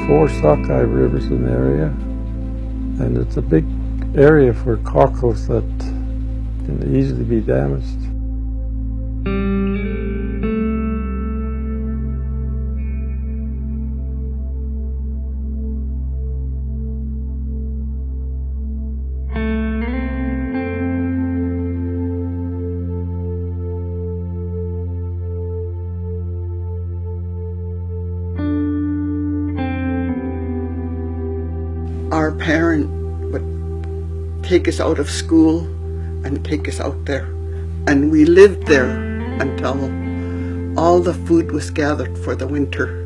4 sockeye rivers in the area, and it's a big area for cockles that can easily be damaged. Our parent would take us out of school and take us out there, and we lived there until all the food was gathered for the winter.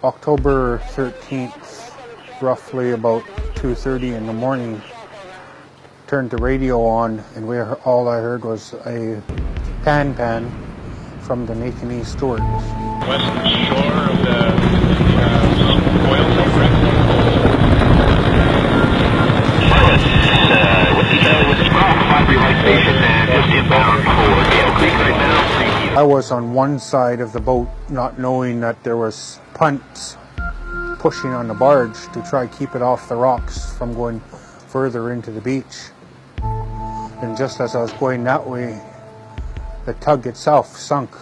October 13th, roughly about 2:30 in the morning, turned the radio on, and all I heard was a pan from the Nathan E. Stewart's. Western shore of the oil correct? Whiskey Charlie with the Squawk, 5 relay station, and just inbound for Gale Creek right now. Thank you. I was on one side of the boat, not knowing that there was punts pushing on the barge to try to keep it off the rocks from going further into the beach. And just as I was going that way, the tug itself sunk.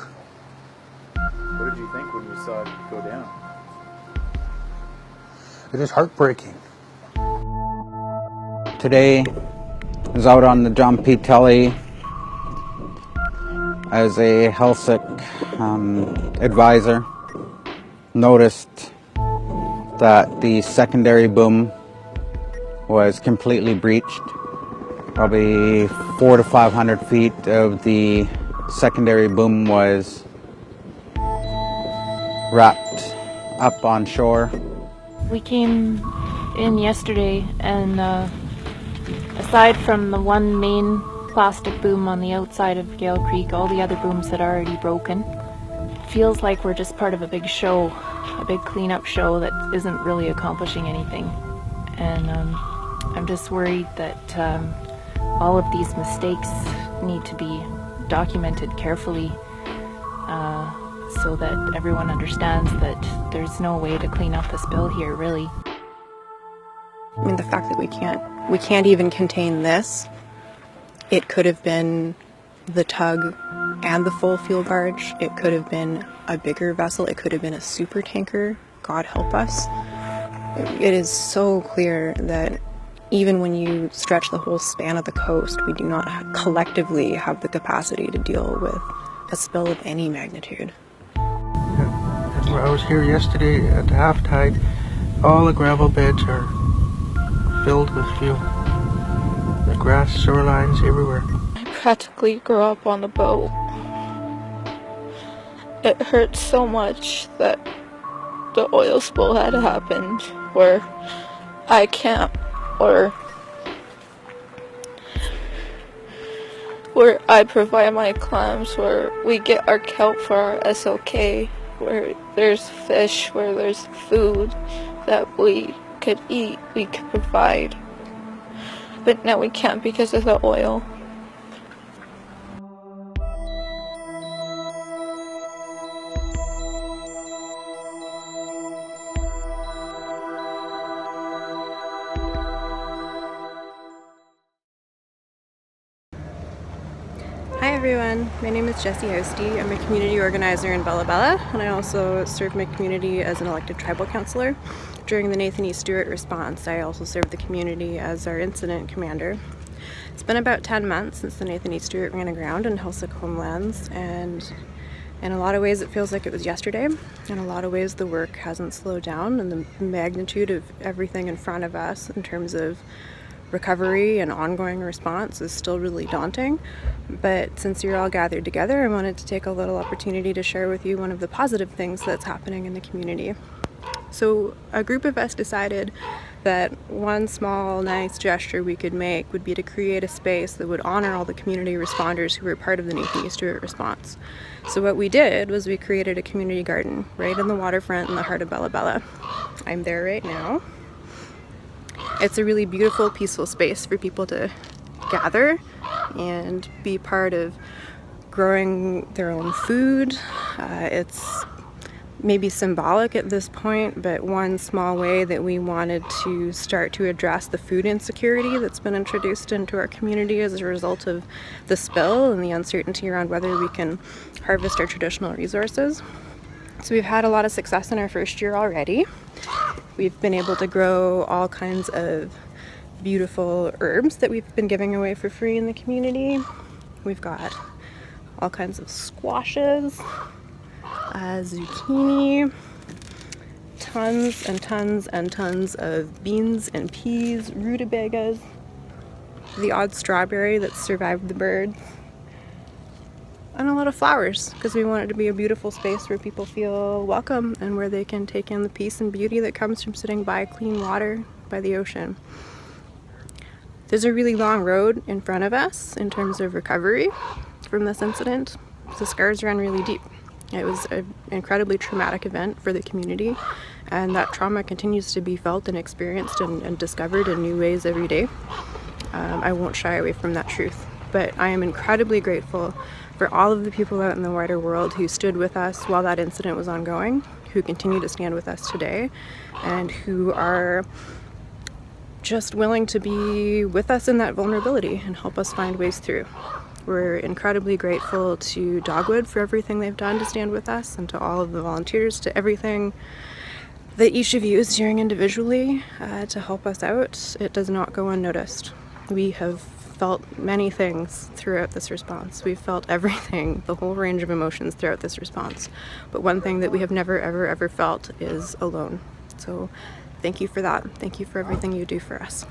What did you think when you saw it go down? It is heartbreaking. Today, I was out on the John P. Tully as a Heiltsuk advisor. Noticed that the secondary boom was completely breached. Probably 400 to 500 feet of the secondary boom was wrapped up on shore. We came in yesterday, and aside from the one main plastic boom on the outside of Gale Creek, all the other booms had already broken. Feels like we're just part of a big show, a big cleanup show that isn't really accomplishing anything. And I'm just worried that all of these mistakes need to be documented carefully so that everyone understands that there's no way to clean up the spill here, really. I mean, the fact that we can't even contain this. It could have been the tug and the full fuel barge. It could have been a bigger vessel. It could have been a super tanker. God help us. It is so clear that even when you stretch the whole span of the coast, we do not collectively have the capacity to deal with a spill of any magnitude. Yeah. I was here yesterday at half tide. All the gravel beds are filled with fuel. The grass shorelines everywhere. I practically grew up on the boat. It hurts so much that the oil spill had happened where I can't, or where I provide my clams, where we get our kelp for our SOK, where there's fish, where there's food that we could eat, we could provide. But now we can't because of the oil. Hi everyone, my name is Jessie Hosty. I'm a community organizer in Bella Bella, and I also serve my community as an elected tribal councillor. During the Nathan E. Stewart response, I also served the community as our incident commander. It's been about 10 months since the Nathan E. Stewart ran aground in Heiltsuk homelands, and in a lot of ways it feels like it was yesterday. In a lot of ways the work hasn't slowed down, and the magnitude of everything in front of us in terms of recovery and ongoing response is still really daunting. But since you're all gathered together, I wanted to take a little opportunity to share with you one of the positive things that's happening in the community. So a group of us decided that one small nice gesture we could make would be to create a space that would honor all the community responders who were part of the Nathan E. Stewart response. So what we did was we created a community garden right in the waterfront in the heart of Bella Bella. I'm there right now. It's a really beautiful, peaceful space for people to gather and be part of growing their own food. It's maybe symbolic at this point, but one small way that we wanted to start to address the food insecurity that's been introduced into our community as a result of the spill and the uncertainty around whether we can harvest our traditional resources. So we've had a lot of success in our first year already. We've been able to grow all kinds of beautiful herbs that we've been giving away for free in the community. We've got all kinds of squashes, zucchini, tons and tons and tons of beans and peas, rutabagas, the odd strawberry that survived the birds, and a lot of flowers, because we want it to be a beautiful space where people feel welcome and where they can take in the peace and beauty that comes from sitting by clean water by the ocean. There's a really long road in front of us in terms of recovery from this incident. The scars run really deep. It was an incredibly traumatic event for the community, and that trauma continues to be felt and experienced and discovered in new ways every day. I won't shy away from that truth, but I am incredibly grateful for all of the people out in the wider world who stood with us while that incident was ongoing, who continue to stand with us today, and who are just willing to be with us in that vulnerability and help us find ways through. We're incredibly grateful to Dogwood for everything they've done to stand with us, and to all of the volunteers, to everything that each of you is doing individually to help us out. It does not go unnoticed. We have felt many things throughout this response. We've felt everything, the whole range of emotions throughout this response. But one thing that we have never, ever, ever felt is alone. So thank you for that. Thank you for everything you do for us.